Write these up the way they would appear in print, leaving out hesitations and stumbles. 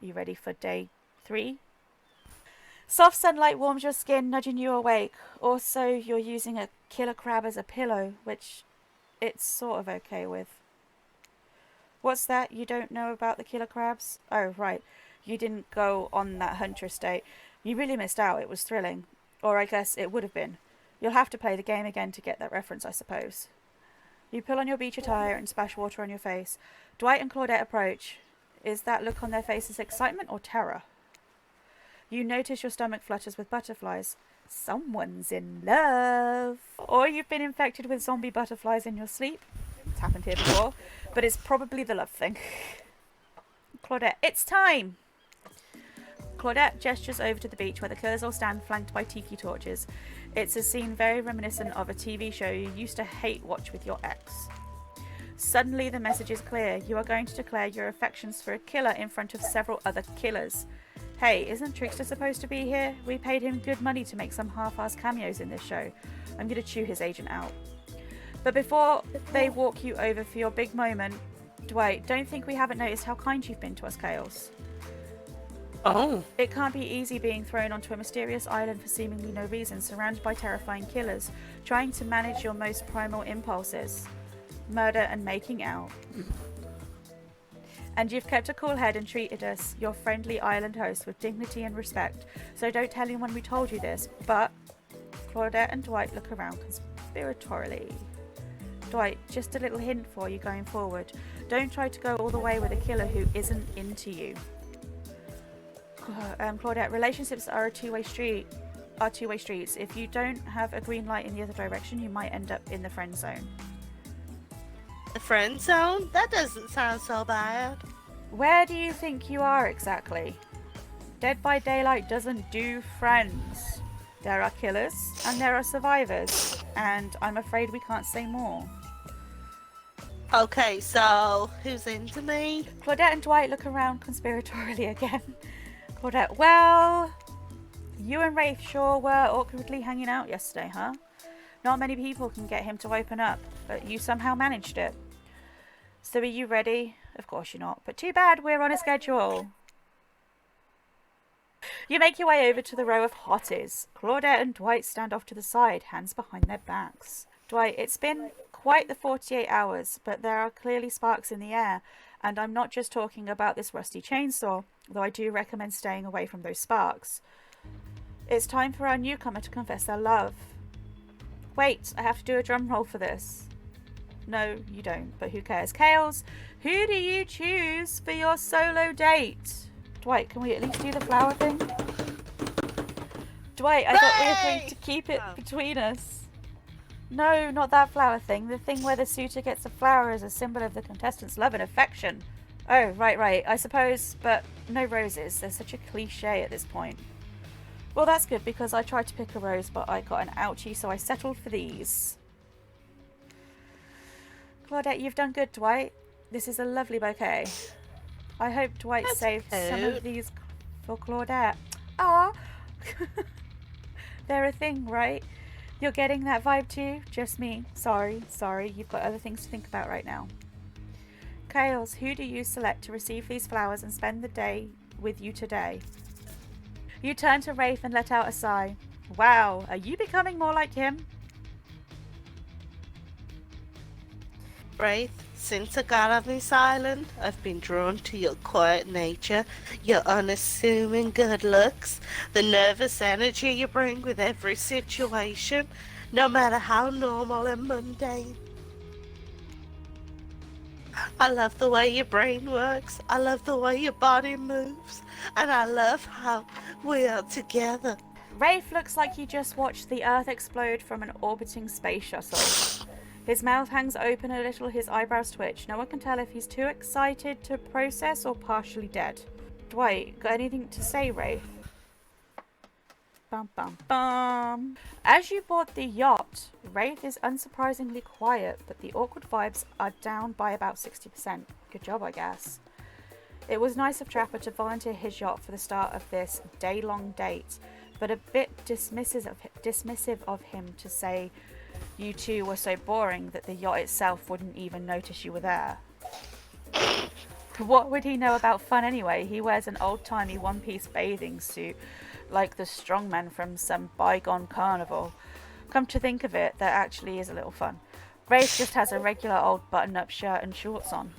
You ready for day 3? Soft sunlight warms your skin, nudging you awake. Also, you're using a killer crab as a pillow, which it's sort of okay with. What's that? You don't know about the killer crabs? Oh, right. You didn't go on that hunter estate. You really missed out. It was thrilling. Or I guess it would have been. You'll have to play the game again to get that reference, I suppose. You pull on your beach attire and splash water on your face. Dwight and Claudette approach. Is that look on their faces excitement or terror? You notice your stomach flutters with butterflies. Someone's in love. Or you've been infected with zombie butterflies in your sleep. It's happened here before. But it's probably the love thing. Claudette, it's time! Claudette gestures over to the beach where the killers all stand flanked by tiki torches. It's a scene very reminiscent of a TV show you used to hate watch with your ex. Suddenly the message is clear. You are going to declare your affections for a killer in front of several other killers. Hey, isn't Trickster supposed to be here? We paid him good money to make some half-assed cameos in this show. I'm going to chew his agent out. But before they walk you over for your big moment, Dwight, don't think we haven't noticed how kind you've been to us, Chaos. Oh. It can't be easy being thrown onto a mysterious island for seemingly no reason, surrounded by terrifying killers, trying to manage your most primal impulses. Murder and making out. And you've kept a cool head and treated us, your friendly island host, with dignity and respect. So don't tell anyone we told you this, but Claudette and Dwight look around conspiratorially. Dwight, just a little hint for you going forward. Don't try to go all the way with a killer who isn't into you. Claudette, relationships are two-way streets. If you don't have a green light in the other direction, you might end up in the friend zone. The friend zone? That doesn't sound so bad. Where do you think you are exactly? Dead by Daylight doesn't do friends. There are killers and there are survivors, and I'm afraid we can't say more. Okay, so who's into me? Claudette and Dwight look around conspiratorially again. Claudette, well, you and Wraith sure were awkwardly hanging out yesterday, huh? Not many people can get him to open up, but you somehow managed it. So are you ready? Of course you're not, but too bad, we're on a schedule. You make your way over to the row of hotties. Claudette and Dwight stand off to the side, hands behind their backs. Dwight, it's been quite the 48 hours, but there are clearly sparks in the air, and I'm not just talking about this rusty chainsaw, though I do recommend staying away from those sparks. It's time for our newcomer to confess their love. Wait, I have to do a drum roll for this. No, you don't, but who cares? Chaos, who do you choose for your solo date? Dwight, can we at least do the flower thing? Dwight, I thought we were going to keep it between us. No, not that flower thing. The thing where the suitor gets a flower as a symbol of the contestant's love and affection. Oh, right. I suppose, but no roses. They're such a cliche at this point. Well, that's good, because I tried to pick a rose, but I got an ouchie, so I settled for these. Claudette, you've done good, Dwight. This is a lovely bouquet. I hope Dwight saved some of these for Claudette. Ah, they're a thing, right? You're getting that vibe too? Just me. Sorry. You've got other things to think about right now. Chaos, who do you select to receive these flowers and spend the day with you today? You turn to Wraith and let out a sigh. Wow, are you becoming more like him? Wraith, since I got on this island, I've been drawn to your quiet nature, your unassuming good looks, the nervous energy you bring with every situation, no matter how normal and mundane. I love the way your brain works, I love the way your body moves, and I love how we are together. Wraith looks like he just watched the Earth explode from an orbiting space shuttle. His mouth hangs open a little, his eyebrows twitch. No one can tell if he's too excited to process or partially dead. Dwight, got anything to say, Wraith? Bum bum bum. As you board the yacht, Wraith is unsurprisingly quiet, but the awkward vibes are down by about 60%. Good job, I guess. It was nice of Trapper to volunteer his yacht for the start of this day-long date, but a bit dismissive of him to say you two were so boring that the yacht itself wouldn't even notice you were there. What would he know about fun anyway? He wears an old-timey one-piece bathing suit like the strongman from some bygone carnival. Come to think of it, there actually is a little fun. Wraith just has a regular old button-up shirt and shorts on.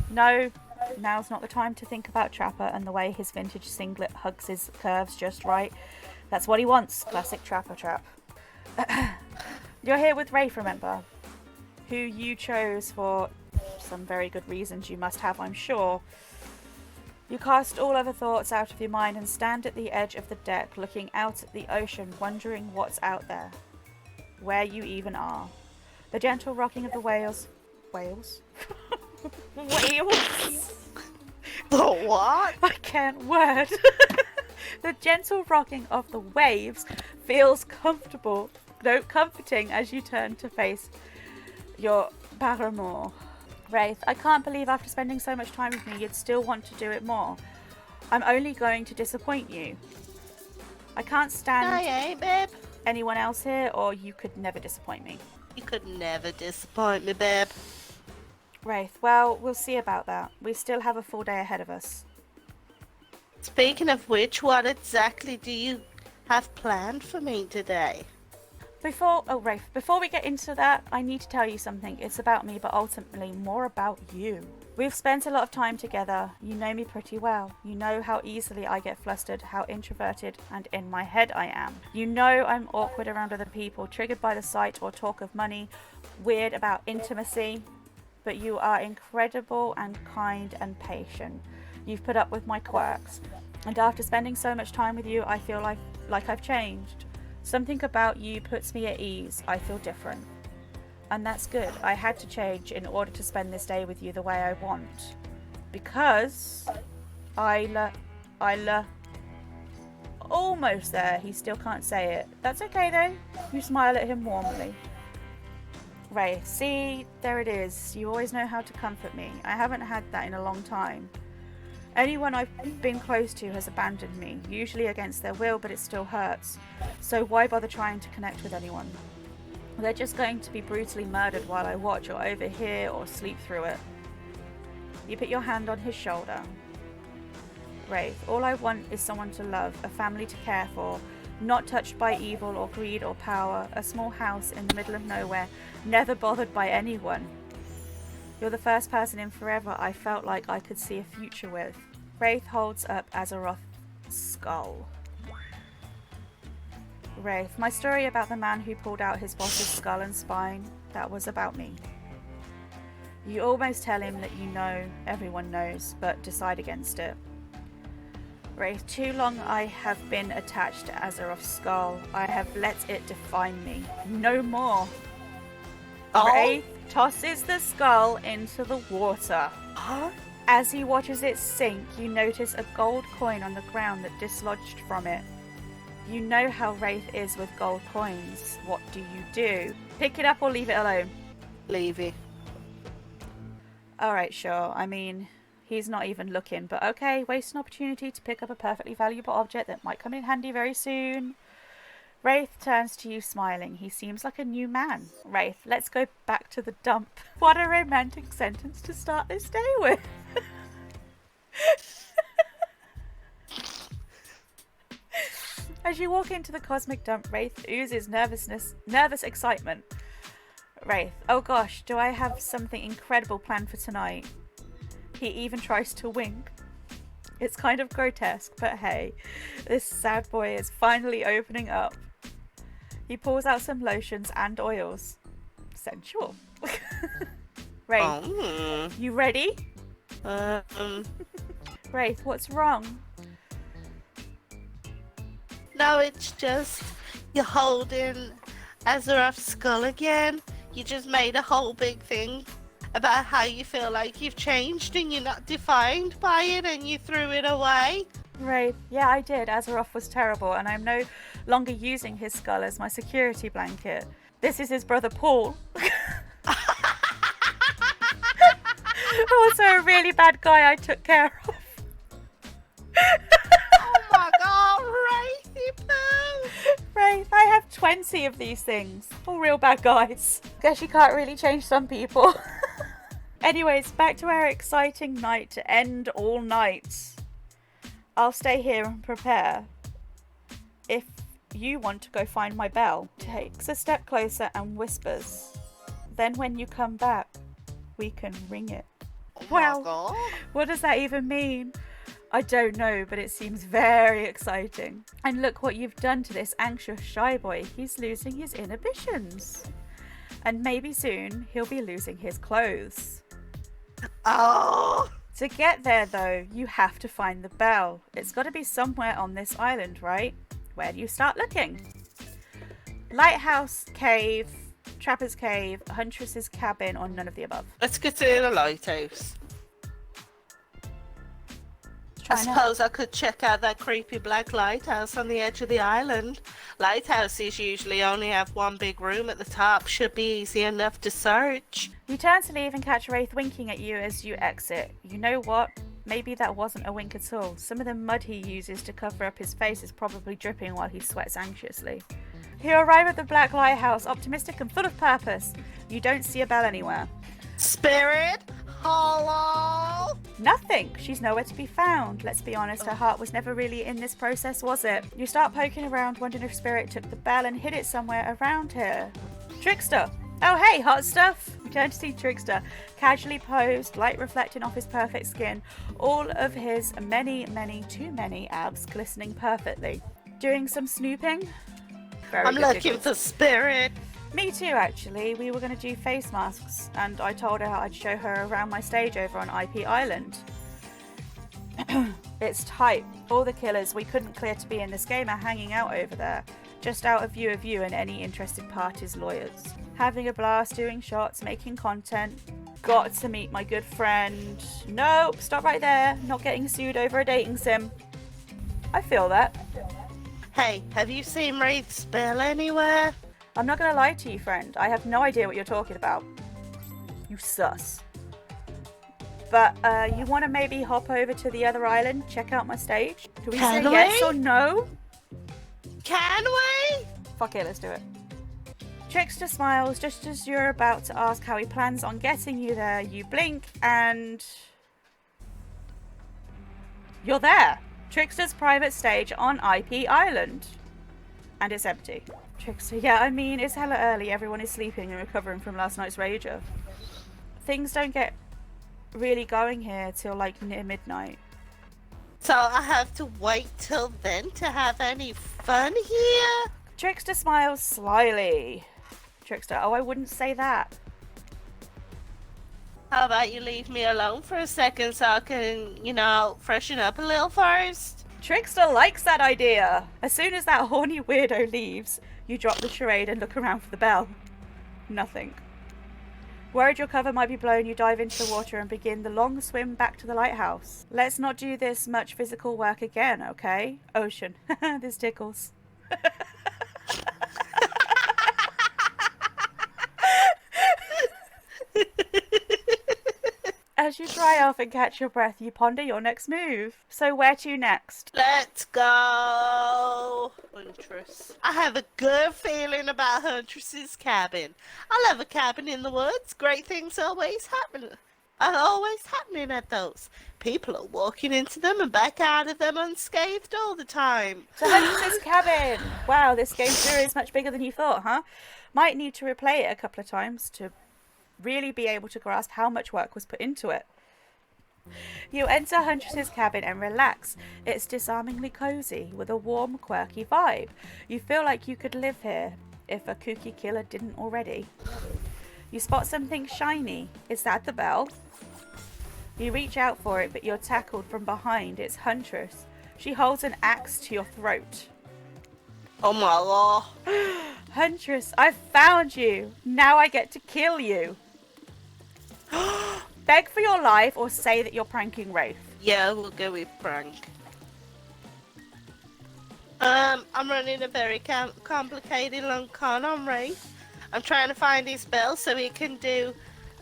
No, now's not the time to think about Trapper and the way his vintage singlet hugs his curves just right. That's what he wants, classic Trapper trap. You're here with Wraith, remember? Who you chose for some very good reasons you must have, I'm sure. You cast all other thoughts out of your mind and stand at the edge of the deck, looking out at the ocean, wondering what's out there. Where you even are. The gentle rocking of the whales... Whales? Whales? The what? I can't word. The gentle rocking of the waves feels comfortable, no, comforting as you turn to face your paramour. Wraith, I can't believe after spending so much time with me you'd still want to do it more. I'm only going to disappoint you. I can't stand babe. anyone else here, or you could never disappoint me. You could never disappoint me, babe. Wraith, well, we'll see about that. We still have a full day ahead of us. Speaking of which, what exactly do you have planned for me today? Wraith, before we get into that, I need to tell you something. It's about me, but ultimately more about you. We've spent a lot of time together. You know me pretty well. You know how easily I get flustered, how introverted and in my head I am. You know I'm awkward around other people, triggered by the sight or talk of money, weird about intimacy. But you are incredible and kind and patient. You've put up with my quirks. And after spending so much time with you, I feel like I've changed. Something about you puts me at ease. I feel different. And that's good. I had to change in order to spend this day with you the way I want. Because almost there. He still can't say it. That's okay though. You smile at him warmly. Ray, see, there it is. You always know how to comfort me. I haven't had that in a long time. Anyone I've been close to has abandoned me, usually against their will, but it still hurts. So why bother trying to connect with anyone? They're just going to be brutally murdered while I watch or overhear or sleep through it. You put your hand on his shoulder. Wraith, all I want is someone to love, a family to care for, not touched by evil or greed or power, a small house in the middle of nowhere, never bothered by anyone. You're the first person in forever I felt like I could see a future with. Wraith holds up Azeroth's skull. Wraith, my story about the man who pulled out his boss's skull and spine, that was about me. You almost tell him that you know, everyone knows, but decide against it. Wraith, too long I have been attached to Azeroth's skull. I have let it define me. No more. Oh? Wraith tosses the skull into the water. Huh? As he watches it sink, you notice a gold coin on the ground that dislodged from it. You know how Wraith is with gold coins. What do? Pick it up or leave it alone? Leave it. Alright, sure. I mean, he's not even looking, but okay, waste an opportunity to pick up a perfectly valuable object that might come in handy very soon. Wraith turns to you smiling. He seems like a new man. Wraith, let's go back to the dump. What a romantic sentence to start this day with. As you walk into the cosmic dump, Wraith oozes nervous excitement. Wraith, oh gosh, do I have something incredible planned for tonight? He even tries to wink. It's kind of grotesque, but hey, this sad boy is finally opening up. He pulls out some lotions and oils. Sensual. Wraith, you ready? Wraith, what's wrong? No, it's just you're holding Azeroth's skull again. You just made a whole big thing about how you feel like you've changed and you're not defined by it and you threw it away. Wraith, yeah, I did. Azeroth was terrible and I'm no longer using his skull as my security blanket. This is his brother Paul. Also a really bad guy I took care of. Oh my god, Wraithy Poo! Wraith, I have 20 of these things. All real bad guys. Guess you can't really change some people. Anyways, back to our exciting night to end all nights. I'll stay here and prepare. If you want to go find my bell, takes a step closer and whispers. Then when you come back, we can ring it. Wow, what does that even mean? I don't know, but it seems very exciting. And look what you've done to this anxious shy boy. He's losing his inhibitions. And maybe soon he'll be losing his clothes. Oh! To get there though, you have to find the bell. It's got to be somewhere on this island, right? Where do you start looking? Lighthouse, cave, Trapper's cave, Huntress's cabin, or none of the above? Let's go to the lighthouse. I suppose I could check out that creepy black lighthouse on the edge of the island. Lighthouses usually only have one big room at the top. Should be easy enough to search. You turn to leave and catch Wraith winking at you as you exit. You know what? Maybe that wasn't a wink at all. Some of the mud he uses to cover up his face is probably dripping while he sweats anxiously. You arrive at the black lighthouse, optimistic and full of purpose. You don't see a bell anywhere. Spirit? Hello? Nothing. She's nowhere to be found. Let's be honest, her heart was never really in this process, was it? You start poking around, wondering if Spirit took the bell and hid it somewhere around here. Trickster! Oh hey, hot stuff! You turn to see Trickster, casually posed, light reflecting off his perfect skin, all of his too many abs glistening perfectly. Doing some snooping? I'm looking for Spirit. Me too, actually. We were going to do face masks, and I told her I'd show her around my stage over on IP Island. It's tight. All the killers we couldn't clear to be in this game are hanging out over there, just out of view of you and any interested party's lawyers. Having a blast, doing shots, making content. Got to meet my good friend. Nope, stop right there. Not getting sued over a dating sim. I feel that. Hey, have you seen Wraith's bell anywhere? I'm not going to lie to you, friend. I have no idea what you're talking about. You sus. But you want to maybe hop over to the other island, check out my stage? Do we say yes or no? Can we? Fuck it, let's do it. Trickster smiles just as you're about to ask how he plans on getting you there. You blink and... you're there. Trickster's private stage on IP Island. And it's empty. Trickster, yeah, I mean, it's hella early. Everyone is sleeping and recovering from last night's rager. Things don't get really going here till like near midnight. So I have to wait till then to have any fun here? Trickster smiles slyly. Trickster, oh, I wouldn't say that. How about you leave me alone for a second so I can, freshen up a little first? Trickster likes that idea. As soon as that horny weirdo leaves, you drop the charade and look around for the bell. Nothing. Worried your cover might be blown, you dive into the water and begin the long swim back to the lighthouse. Let's not do this much physical work again, okay? Ocean. This tickles. As you dry off and catch your breath, you ponder your next move. So where to next? Let's go, Huntress. I have a good feeling about Huntress's cabin. I love a cabin in the woods. Great things always happen. Are always happening at those. People are walking into them and back out of them unscathed all the time. So Huntress's cabin. Wow, this game sure is much bigger than you thought, huh? Might need to replay it a couple of times to really be able to grasp how much work was put into it. You enter Huntress's cabin and relax. It's disarmingly cozy with a warm, quirky vibe. You feel like you could live here if a kooky killer didn't already. You spot something shiny. Is that the bell? You reach out for it, but you're tackled from behind. It's Huntress. She holds an axe to your throat. Oh my god. Huntress, I've found you. Now I get to kill you. Beg for your life or say that you're pranking Wraith. Yeah, we'll go with prank. I'm running a very complicated long con on Wraith. I'm trying to find his bell so he can do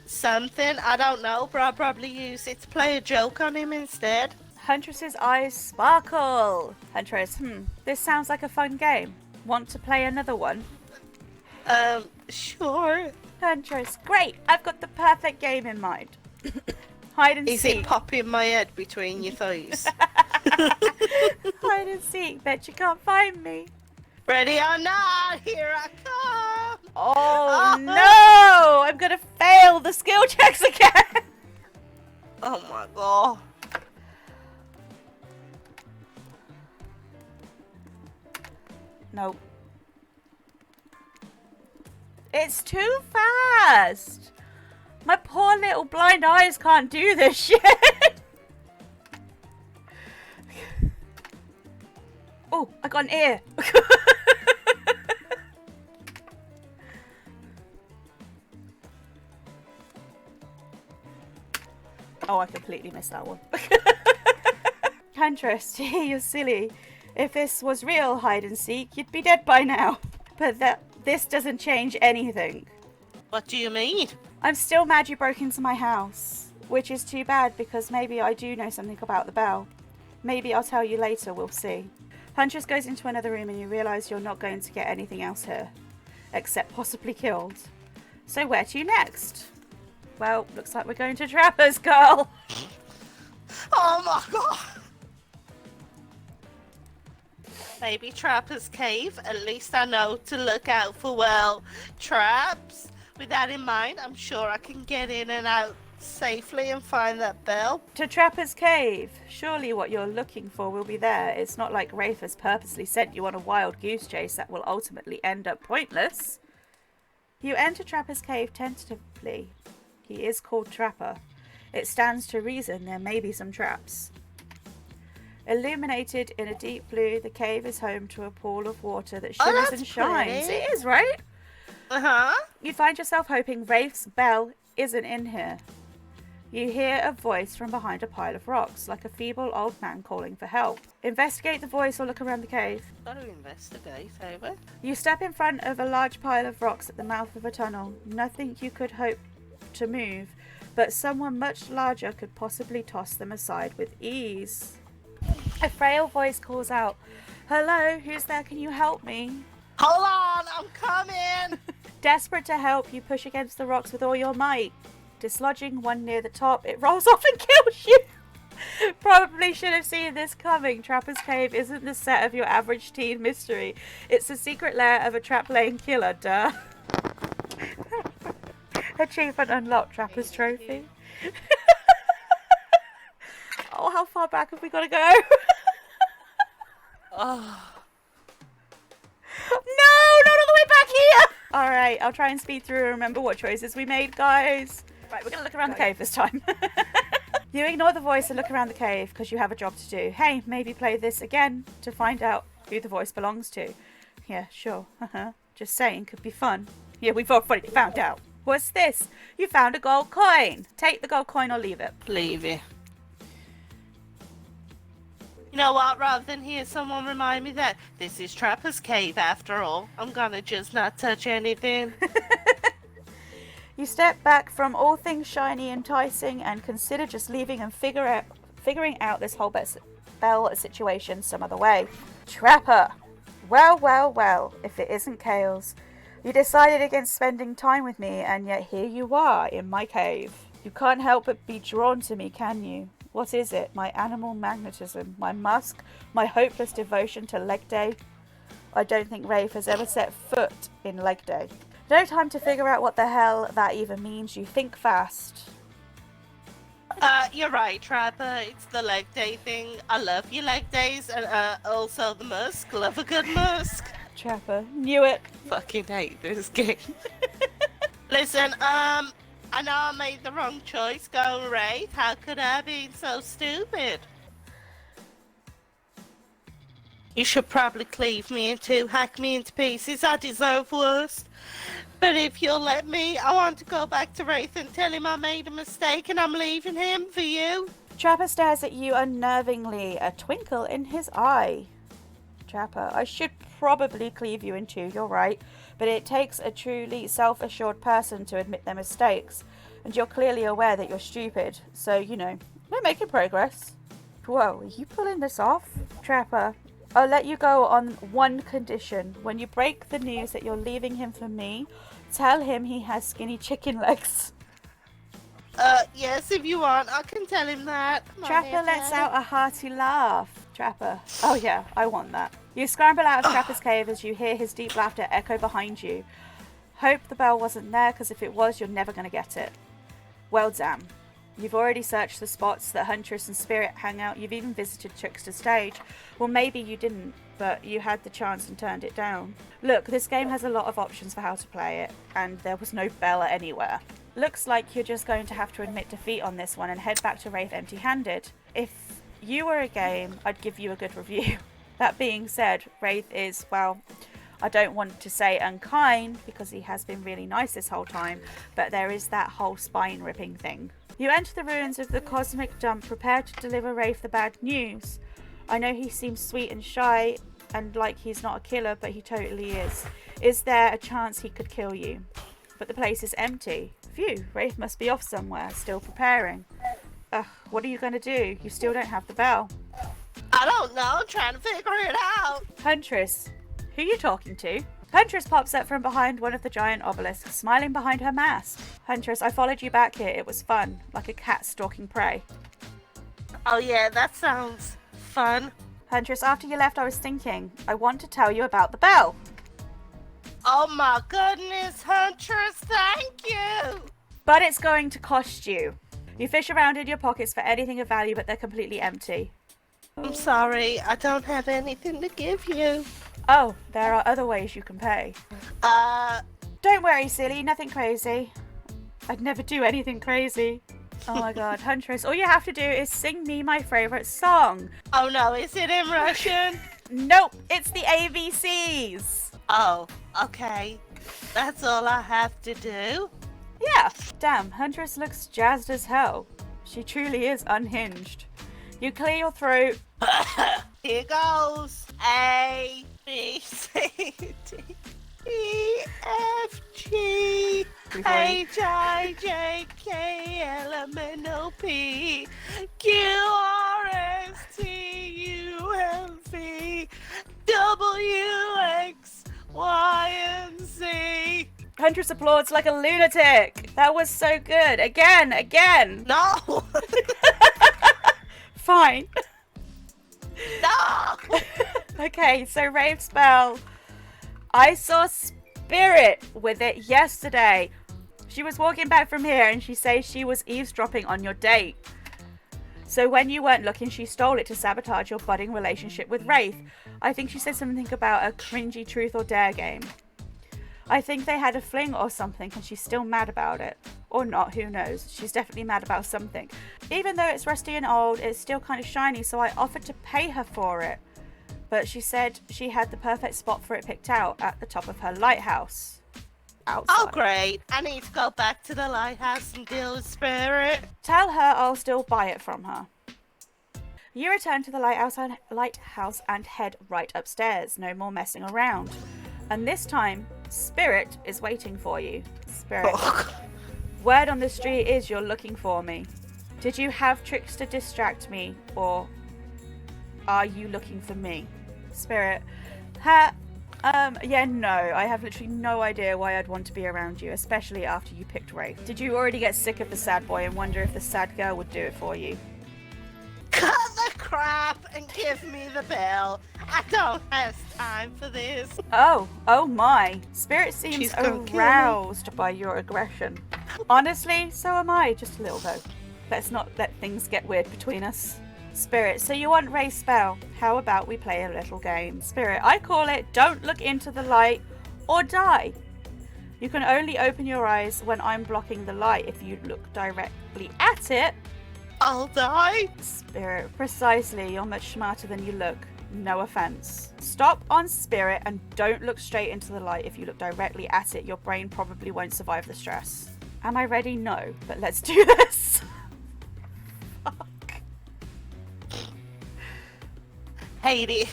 something. I don't know, but I'll probably use it to play a joke on him instead. Huntress's eyes sparkle. Huntress, this sounds like a fun game. Want to play another one? Sure. Huntress, great. I've got the perfect game in mind. Hide and Is it seek. popping my head between your thighs? Hide and seek. Bet you can't find me. Ready or not, here I come! Oh no! I'm gonna fail the skill checks again. Oh my god. Nope. It's too fast. My poor little blind eyes can't do this shit. Oh, I got an ear. Oh, I completely missed that one. Huntress, you're silly. If this was real hide and seek, you'd be dead by now. But this doesn't change anything. What do you mean? I'm still mad you broke into my house. Which is too bad because maybe I do know something about the bell. Maybe I'll tell you later, we'll see. Huntress goes into another room and you realise you're not going to get anything else here. Except possibly killed. So where to next? Well, looks like we're going to Trapper's, girl. Oh my god! Maybe Trapper's Cave. At least I know to look out for, well, traps. With that in mind, I'm sure I can get in and out safely and find that bell. To Trapper's Cave. Surely what you're looking for will be there. It's not like Wraith has purposely sent you on a wild goose chase that will ultimately end up pointless. You enter Trapper's Cave tentatively. He is called Trapper. It stands to reason there may be some traps. Illuminated in a deep blue, the cave is home to a pool of water that shimmers and shines. Pretty. It is, right? Uh-huh. You find yourself hoping Wraith's bell isn't in here. You hear a voice from behind a pile of rocks, like a feeble old man calling for help. Investigate the voice or look around the cave. Gotta investigate, over. You step in front of a large pile of rocks at the mouth of a tunnel. Nothing you could hope to move, but someone much larger could possibly toss them aside with ease. A frail voice calls out, "Hello, who's there? Can you help me?" Hold on, I'm coming! Desperate to help, you push against the rocks with all your might. Dislodging one near the top, it rolls off and kills you. Probably should have seen this coming. Trapper's Cave isn't the set of your average teen mystery. It's the secret lair of a trap-laying killer, duh. Achievement unlocked, Trapper's Trophy. Oh, how far back have we got to go? Oh. No, not all the way back here! Alright, I'll try and speed through and remember what choices we made, guys. Right, we're going to look around the cave this time. You ignore the voice and look around the cave because you have a job to do. Hey, maybe play this again to find out who the voice belongs to. Yeah, sure. Just saying, could be fun. Yeah, we've already found out. What's this? You found a gold coin. Take the gold coin or leave it. Leave it. You know what, rather than hear someone remind me that this is Trapper's Cave after all, I'm gonna just not touch anything. You step back from all things shiny and enticing and consider just leaving and figuring out this whole bell situation some other way. Trapper! Well, well, well, if it isn't Kales. You decided against spending time with me, and yet here you are in my cave. You can't help but be drawn to me, can you? What is it? My animal magnetism? My musk? My hopeless devotion to leg day? I don't think Wraith has ever set foot in leg day. No time to figure out what the hell that even means. You think fast. You're right, Trapper. It's the leg day thing. I love your leg days, and also the musk. Love a good musk. Trapper, knew it. Fucking hate this game. Listen, I know I made the wrong choice going Wraith. How could I be so stupid? You should probably cleave me in two, hack me into pieces. I deserve worse. But if you'll let me, I want to go back to Wraith and tell him I made a mistake and I'm leaving him for you. Trapper stares at you unnervingly, a twinkle in his eye. Trapper, I should probably cleave you in two, you're right, but it takes a truly self-assured person to admit their mistakes, and you're clearly aware that you're stupid, so, you know, we're making progress. Whoa, are you pulling this off? Trapper, I'll let you go on one condition. When you break the news that you're leaving him for me, tell him he has skinny chicken legs. Yes, if you want, I can tell him that. Come on here, Trapper lets Daddy. out a hearty laugh. Trapper. Oh yeah, I want that. You scramble out of Trapper's cave as you hear his deep laughter echo behind you. Hope the bell wasn't there, because if it was, you're never going to get it. Well, damn. You've already searched the spots that Huntress and Spirit hang out. You've even visited Trickster's stage. Well, maybe you didn't, but you had the chance and turned it down. Look, this game has a lot of options for how to play it, and there was no bell anywhere. Looks like you're just going to have to admit defeat on this one and head back to Wraith empty-handed. If you were a game, I'd give you a good review. That being said, Wraith is, well, I don't want to say unkind, because he has been really nice this whole time, but there is that whole spine-ripping thing. You enter the ruins of the Cosmic Dump, prepared to deliver Wraith the bad news. I know he seems sweet and shy, and like he's not a killer, but he totally is. Is there a chance he could kill you? But the place is empty. Phew, Wraith must be off somewhere, still preparing. Ugh, what are you going to do? You still don't have the bell. I don't know. I'm trying to figure it out. Huntress, who are you talking to? Huntress pops up from behind one of the giant obelisks, smiling behind her mask. Huntress, I followed you back here. It was fun, like a cat stalking prey. Oh yeah, that sounds fun. Huntress, after you left, I was thinking, I want to tell you about the bell. Oh my goodness, Huntress, thank you! But it's going to cost you. You fish around in your pockets for anything of value, but they're completely empty. I'm sorry, I don't have anything to give you. Oh, there are other ways you can pay. Don't worry, silly, nothing crazy. I'd never do anything crazy. Oh my god, Huntress, all you have to do is sing me my favourite song. Oh no, is it in Russian? Nope, it's the ABCs. Oh, okay. That's all I have to do? Yeah. Damn, Huntress looks jazzed as hell. She truly is unhinged. You clear your throat. Here goes. A, B, C, D, E, F, G, H, I, J, K, L, M, N, O, P, Q, R, S, T, U, M, V, W, X, Y, and Z. Huntress applauds like a lunatic. That was so good. Again. No! Fine. No! Okay, so rave spell. I saw Spirit with it yesterday. She was walking back from here and she says she was eavesdropping on your date. So when you weren't looking, she stole it to sabotage your budding relationship with Wraith. I think she said something about a cringy truth or dare game. I think they had a fling or something and she's still mad about it. Or not, who knows. She's definitely mad about something. Even though it's rusty and old, it's still kind of shiny, so I offered to pay her for it. But she said she had the perfect spot for it picked out at the top of her lighthouse. Outside. Oh great, I need to go back to the lighthouse and deal with Spirit. Tell her I'll still buy it from her. You return to the lighthouse and head right upstairs. No more messing around. And this time, Spirit is waiting for you. Spirit. Word on the street is you're looking for me. Did you have tricks to distract me, or are you looking for me? Spirit. Yeah, no. I have literally no idea why I'd want to be around you, especially after you picked Wraith. Did you already get sick of the sad boy and wonder if the sad girl would do it for you? Cut the crap and give me the bell. I don't have time for this. Oh my. Spirit seems aroused by your aggression. Honestly, so am I, just a little though. Let's not let things get weird between us. Spirit, so you want Ray's spell? How about we play a little game? Spirit, I call it don't look into the light or die. You can only open your eyes when I'm blocking the light. If you look directly at it, I'll die. Spirit, precisely. You're much smarter than you look. No offense. Stop on Spirit and don't look straight into the light. If you look directly at it, your brain probably won't survive the stress. Am I ready? No, but let's do this. Fuck. Hate it.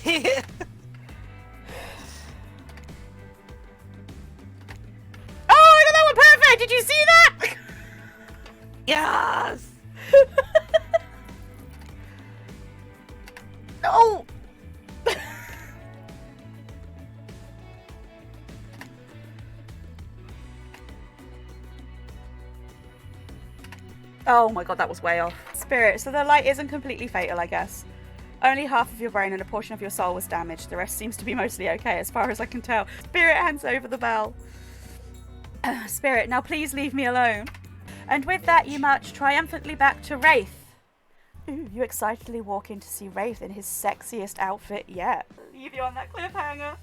Oh, I got that one perfect. Did you see that? Yes. No. Oh my god, that was way off. Spirit, so the light isn't completely fatal, I guess. Only half of your brain and a portion of your soul was damaged. The rest seems to be mostly okay, as far as I can tell. Spirit hands over the bell. Spirit, now please leave me alone. And with that, you march triumphantly back to Wraith. Ooh, you excitedly walk in to see Wraith in his sexiest outfit yet. Leave you on that cliffhanger.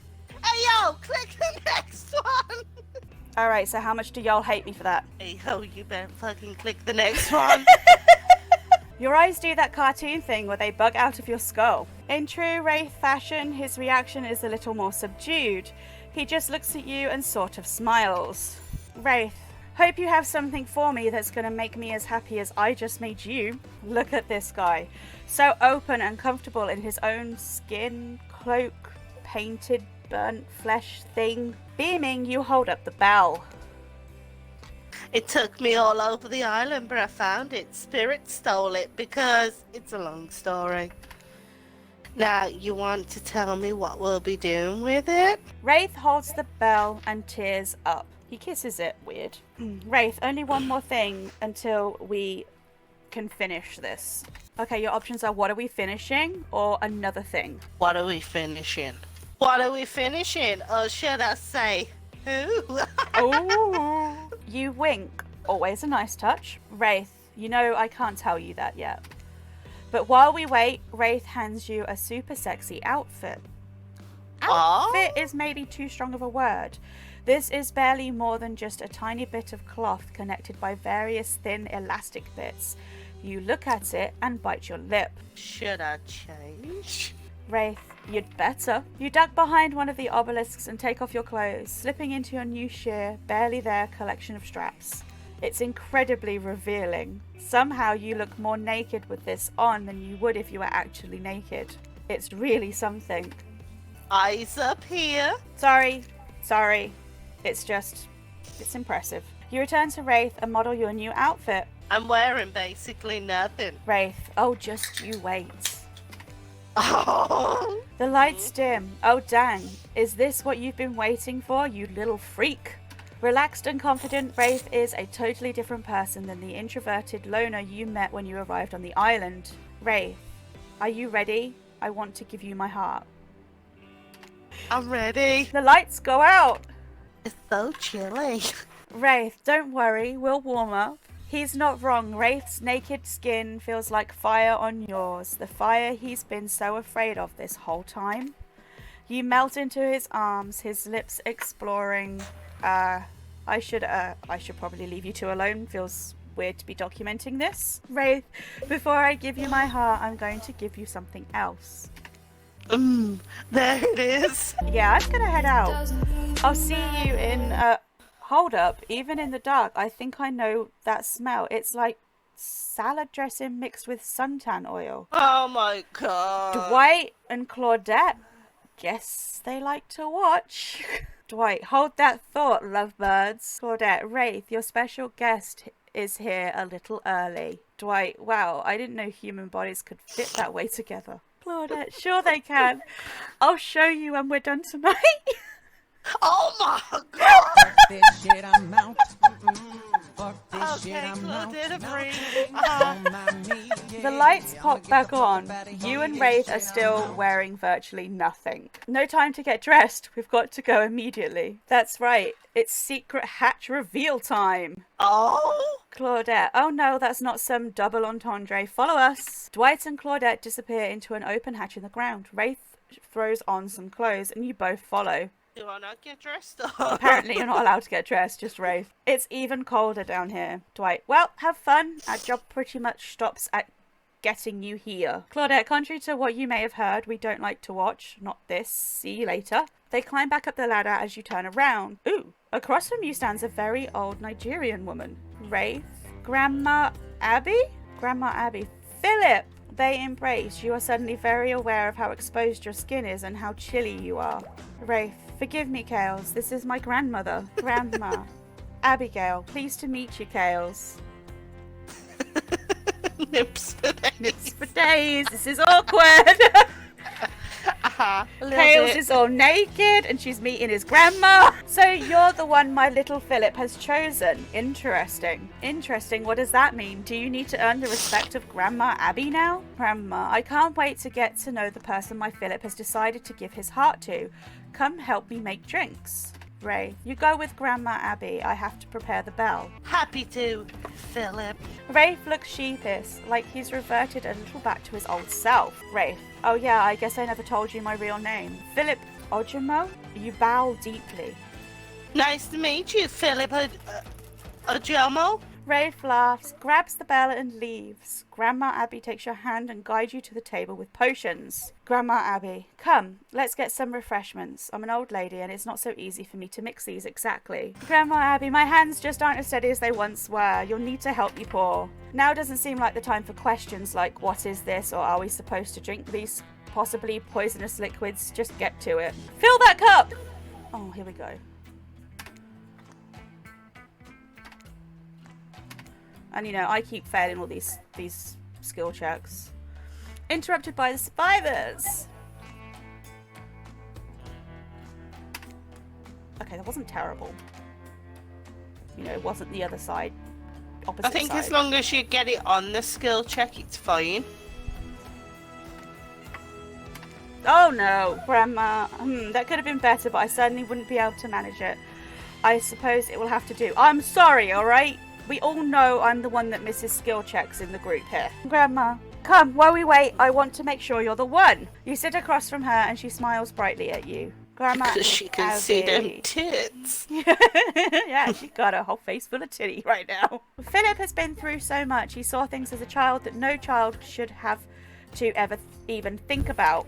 Hey yo, click the next one! Alright, so how much do y'all hate me for that? Hey yo, you better fucking click the next one. Your eyes do that cartoon thing where they bug out of your skull. In true Wraith fashion, his reaction is a little more subdued. He just looks at you and sort of smiles. Wraith, hope you have something for me that's going to make me as happy as I just made you. Look at this guy. So open and comfortable in his own skin, cloak, painted, burnt flesh thing. Beaming, you hold up the bell. It took me all over the island, but I found it. Spirit stole it because it's a long story. Now, you want to tell me what we'll be doing with it? Wraith holds the bell and tears up. He kisses it. Weird. Wraith, only one more thing until we can finish this. Okay, your options are what are we finishing or another thing. What are we finishing? What are we finishing? Or should I say, who? Oh. You wink. Always a nice touch. Wraith, you know I can't tell you that yet. But while we wait, Wraith hands you a super sexy outfit. Outfit is maybe too strong of a word. This is barely more than just a tiny bit of cloth connected by various thin elastic bits. You look at it and bite your lip. Should I change? Wraith, you'd better. You duck behind one of the obelisks and take off your clothes, slipping into your new sheer, barely there collection of straps. It's incredibly revealing. Somehow you look more naked with this on than you would if you were actually naked. It's really something. Eyes up here. Sorry. It's impressive. You return to Wraith and model your new outfit. I'm wearing basically nothing. Wraith, oh just you wait. Oh. The lights dim. Oh dang. Is this what you've been waiting for, you little freak? Relaxed and confident, Wraith is a totally different person than the introverted loner you met when you arrived on the island. Wraith, are you ready? I want to give you my heart. I'm ready. The lights go out. It's so chilly. Wraith, don't worry, we'll warm up. He's not wrong. Wraith's naked skin feels like fire on yours. The fire he's been so afraid of this whole time. You melt into his arms, his lips exploring. I should probably leave you two alone. Feels weird to be documenting this. Wraith, before I give you my heart, I'm going to give you something else. There it is. Yeah, I'm gonna head out. I'll see you in, hold up, even in the dark, I think I know that smell. It's like salad dressing mixed with suntan oil. Oh my god. Dwight and Claudette, guess they like to watch. Dwight, hold that thought, lovebirds. Claudette, Wraith, your special guest is here a little early. Dwight, wow, I didn't know human bodies could fit that way together. Claudette, sure they can. I'll show you when we're done tonight. Oh my god. This shit I'm out. Okay, Claudette, breathe. The lights pop back on. You and Wraith are still wearing virtually nothing. No time to get dressed. We've got to go immediately. That's right. It's secret hatch reveal time. Oh. Claudette. Oh no, that's not some double entendre. Follow us. Dwight and Claudette disappear into an open hatch in the ground. Wraith throws on some clothes and you both follow. Do I not get dressed? Apparently you're not allowed to get dressed, just Wraith. It's even colder down here. Dwight, well, have fun. Our job pretty much stops at getting you here. Claudette, contrary to what you may have heard, we don't like to watch. Not this. See you later. They climb back up the ladder as you turn around. Ooh, across from you stands a very old Nigerian woman. Wraith, Grandma Abby? Grandma Abby. Philip! They embrace. You are suddenly very aware of how exposed your skin is and how chilly you are. Wraith, forgive me, Kales. This is my grandmother. Grandma. Abigail. Pleased to meet you, Kales. Nips for days. Nips for days. This is awkward. Yeah, a little Kales bit. is all naked and she's meeting his grandma. So you're the one my little Philip has chosen. Interesting. Interesting. What does that mean? Do you need to earn the respect of Grandma Abby now? Grandma, I can't wait to get to know the person my Philip has decided to give his heart to. Come help me make drinks. Ray, you go with Grandma Abby. I have to prepare the bell. Happy to, Philip. Wraith looks sheepish, like he's reverted a little back to his old self. Wraith, oh yeah, I guess I never told you my real name. Philip Ojimo? You bow deeply. Nice to meet you, Philip Ojomo. Wraith laughs, grabs the bell and leaves. Grandma Abby takes your hand and guides you to the table with potions. Grandma Abby, come, let's get some refreshments. I'm an old lady and it's not so easy for me to mix these exactly. Grandma Abby, my hands just aren't as steady as they once were. You'll need to help me pour. Now doesn't seem like the time for questions like what is this or are we supposed to drink these possibly poisonous liquids? Just get to it. Fill that cup! Oh, here we go. And you know, I keep failing all these skill checks. Interrupted by the survivors. Okay, that wasn't terrible. You know, it wasn't the other side. Opposite I think side. as long as you get it on the skill check, it's fine. Oh no, Grandma. That could have been better, but I certainly wouldn't be able to manage it. I suppose it will have to do. I'm sorry, alright? We all know I'm the one that misses skill checks in the group here. Grandma, come, while we wait, I want to make sure you're the one. You sit across from her and she smiles brightly at you. Grandma, Because she can see them tits. Yeah, she's got a whole face full of titty right now. Philip has been through so much. He saw things as a child that no child should have to ever even think about.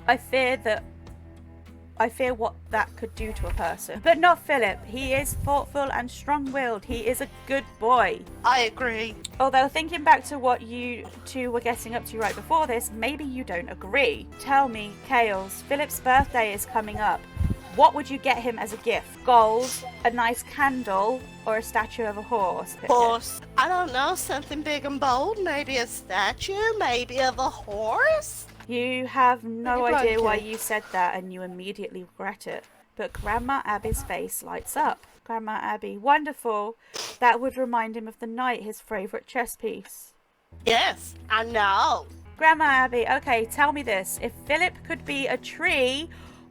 I fear what that could do to a person. But not Philip. He is thoughtful and strong-willed. He is a good boy. I agree. Although thinking back to what you two were getting up to right before this, maybe you don't agree. Tell me, Kales, Philip's birthday is coming up. What would you get him as a gift? Gold, a nice candle, or a statue of a horse? Horse. I don't know, something big and bold. Maybe a statue, maybe of a horse. You have no Maybe idea why blanket. you said that and you immediately regret it. But Grandma Abby's face lights up. Grandma Abby, wonderful. That would remind him of the knight, his favourite chess piece. Yes, I know. Grandma Abby, okay, tell me this. If Philip could be a tree,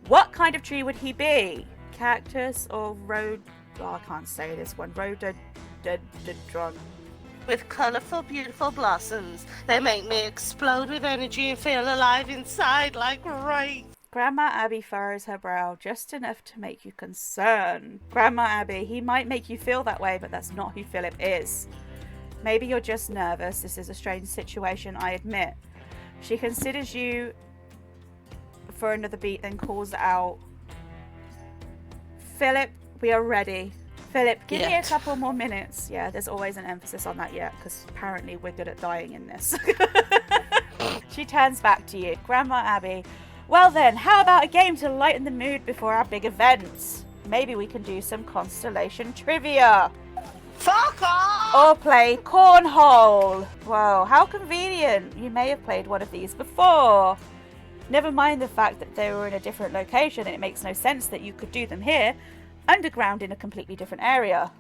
what kind of tree would he be? Cactus or I can't say this one. Rhododendron. With colourful, beautiful blossoms. They make me explode with energy and feel alive inside like Wraith. Grandma Abby furrows her brow just enough to make you concerned. Grandma Abby, he might make you feel that way, but that's not who Philip is. Maybe you're just nervous. This is a strange situation, I admit. She considers you for another beat, then calls out, Philip, we are ready. Philip, give me a Yet. couple more minutes. Yeah, there's always an emphasis on that yet, because apparently we're good at dying in this. She turns back to you. Grandma Abby, well then, how about a game to lighten the mood before our big event? Maybe we can do some constellation trivia. Fuck off! Or play cornhole. Whoa, how convenient. You may have played one of these before. Never mind the fact that they were in a different location and it makes no sense that you could do them here, underground in a completely different area.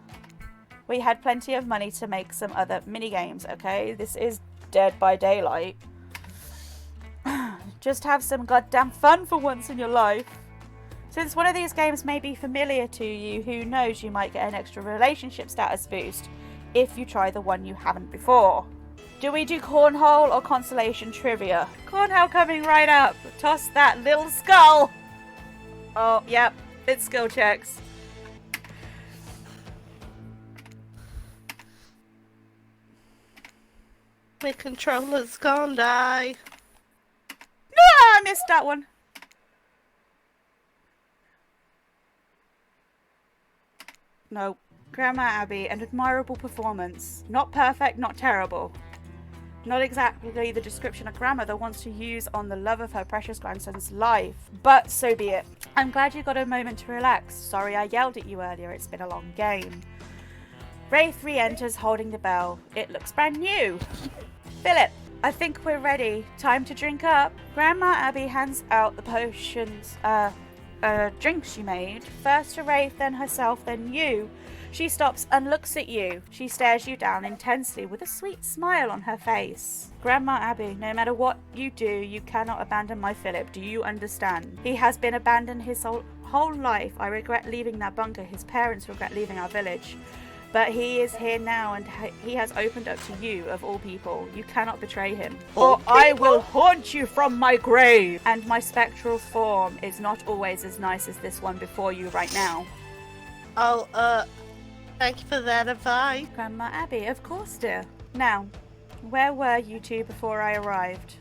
We had plenty of money to make some other mini games, okay? This is Dead by Daylight. Just have some goddamn fun for once in your life. Since one of these games may be familiar to you, who knows, you might get an extra relationship status boost if you try the one you haven't before. Do we do cornhole or constellation trivia? Cornhole coming right up. Toss that little skull. Oh, yep, it's skill checks. My controller's gone die. No, I missed that one. No. Grandma Abby, an admirable performance. Not perfect, not terrible. Not exactly the description a grandmother wants to use on the love of her precious grandson's life, but so be it. I'm glad you got a moment to relax. Sorry I yelled at you earlier, it's been a long game. Wraith re-enters holding the bell. It looks brand new. Philip, I think we're ready. Time to drink up. Grandma Abby hands out the potions, drinks she made. First to Wraith, then herself, then you. She stops and looks at you. She stares you down intensely with a sweet smile on her face. Grandma Abby, no matter what you do, you cannot abandon my Philip. Do you understand? He has been abandoned his whole life. I regret leaving that bunker. His parents regret leaving our village. But he is here now, and he has opened up to you, of all people. You cannot betray him. Or I will haunt you from my grave! And my spectral form is not always as nice as this one before you right now. Oh, thank you for that advice. Grandma Abby, of course, dear. Now, where were you two before I arrived?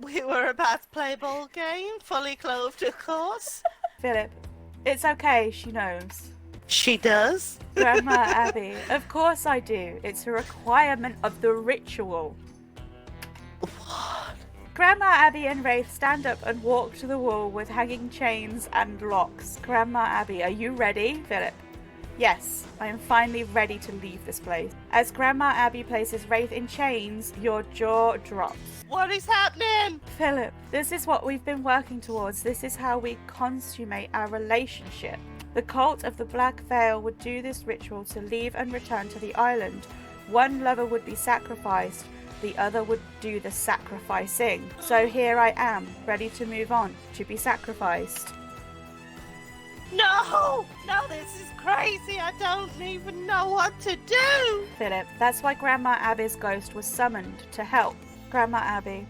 We were about to play a ball game, fully clothed, of course. Philip, it's okay, she knows. She does? Grandma Abby, of course I do. It's a requirement of the ritual. What? Grandma Abby and Wraith stand up and walk to the wall with hanging chains and locks. Grandma Abby, are you ready? Philip, yes, I am finally ready to leave this place. As Grandma Abby places Wraith in chains, your jaw drops. What is happening? Philip, this is what we've been working towards. This is how we consummate our relationship. The cult of the Black Veil would do this ritual to leave and return to the island. One lover would be sacrificed, the other would do the sacrificing. So here I am, ready to move on, to be sacrificed. No! No, this is crazy. I don't even know what to do. Philip, that's why Grandma Abby's ghost was summoned, to help. Grandma Abby,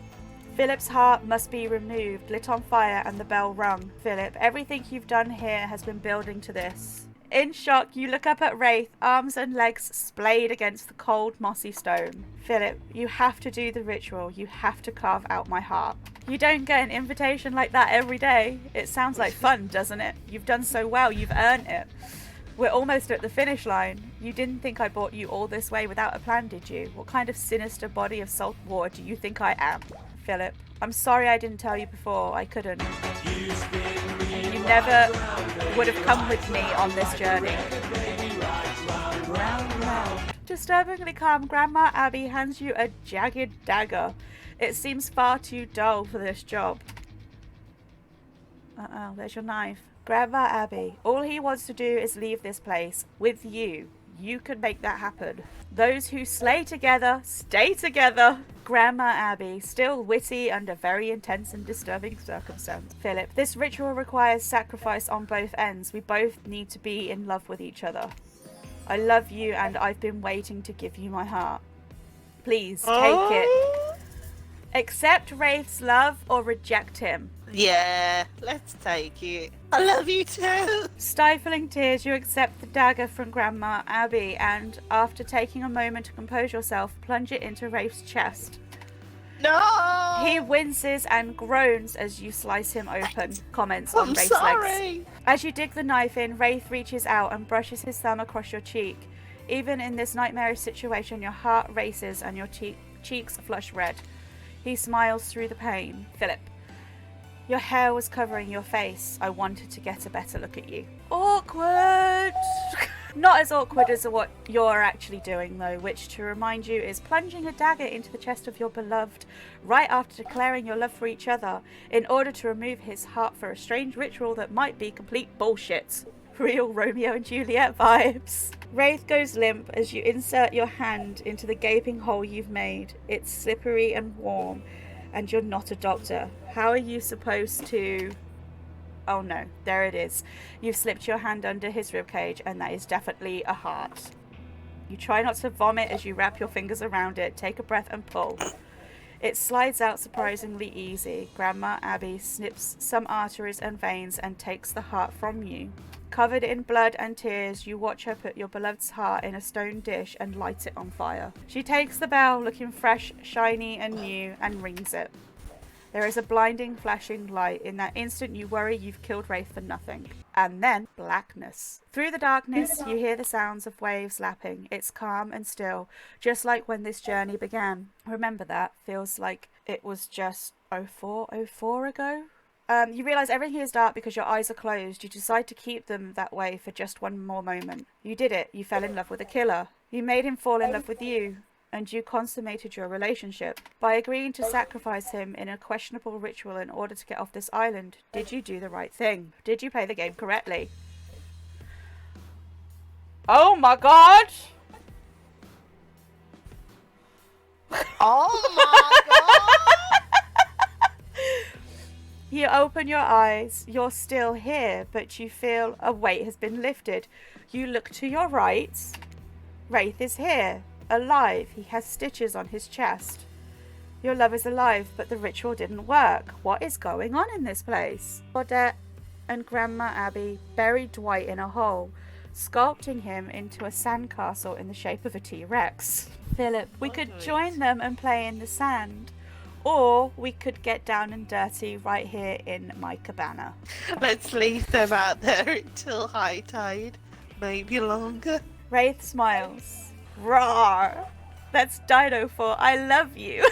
Philip's heart must be removed, lit on fire, and the bell rung. Philip, everything you've done here has been building to this. In shock, you look up at Wraith, arms and legs splayed against the cold, mossy stone. Philip, you have to do the ritual. You have to carve out my heart. You don't get an invitation like that every day. It sounds like fun, doesn't it? You've done so well, you've earned it. We're almost at the finish line. You didn't think I brought you all this way without a plan, did you? What kind of sinister body of salt water do you think I am? Philip, I'm sorry I didn't tell you before. I couldn't. You never would have come with me on this journey. Disturbingly calm, Grandma Abby hands you a jagged dagger. It seems far too dull for this job. Uh-oh, there's your knife. Grandma Abby, all he wants to do is leave this place with you. You can make that happen. Those who slay together, stay together. Grandma Abby, still witty under very intense and disturbing circumstance. Philip, this ritual requires sacrifice on both ends. We both need to be in love with each other. I love you and I've been waiting to give you my heart. Please, take it. Accept Wraith's love or reject him. Yeah, let's take it. I love you too. Stifling tears, you accept the dagger from Grandma Abby and, after taking a moment to compose yourself, plunge it into Wraith's chest. No! He winces and groans as you slice him open, comments on I'm Wraith's sorry. legs. As you dig the knife in, Wraith reaches out and brushes his thumb across your cheek. Even in this nightmarish situation, your heart races and your cheeks flush red. He smiles through the pain. Philip, your hair was covering your face. I wanted to get a better look at you. Awkward! Not as awkward as what you're actually doing, though, which, to remind you, is plunging a dagger into the chest of your beloved right after declaring your love for each other in order to remove his heart for a strange ritual that might be complete bullshit. Real Romeo and Juliet vibes. Wraith goes limp as you insert your hand into the gaping hole you've made. It's slippery and warm, and you're not a doctor. How are you supposed to... Oh no, there it is. You've slipped your hand under his ribcage, and that is definitely a heart. You try not to vomit as you wrap your fingers around it. Take a breath and pull. It slides out surprisingly easy. Grandma Abby snips some arteries and veins and takes the heart from you. Covered in blood and tears, you watch her put your beloved's heart in a stone dish and light it on fire. She takes the bell, looking fresh, shiny and new, and rings it. There is a blinding, flashing light. In that instant, you worry you've killed Wraith for nothing. And then, blackness. Through the darkness, you hear the sounds of waves lapping. It's calm and still, just like when this journey began. Remember that. Feels like it was just 04 ago? You realise everything is dark because your eyes are closed. You decide to keep them that way for just one more moment. You did it. You fell in love with a killer. You made him fall in love with you. and you consummated your relationship. By agreeing to sacrifice him in a questionable ritual in order to get off this island, did you do the right thing? Did you play the game correctly? Oh my god! Oh my god! You open your eyes, you're still here, but you feel a weight has been lifted. You look to your right. Wraith is here, alive. He has stitches on his chest. Your love is alive, but the ritual didn't work. What is going on in this place? Claudette and Grandma Abby buried Dwight in a hole, sculpting him into a sandcastle in the shape of a T-Rex. Philip, we could join them and play in the sand. Or we could get down and dirty right here in my cabana. Let's leave them out there until high tide. Maybe longer. Wraith smiles. Roar! That's Dino for I love you.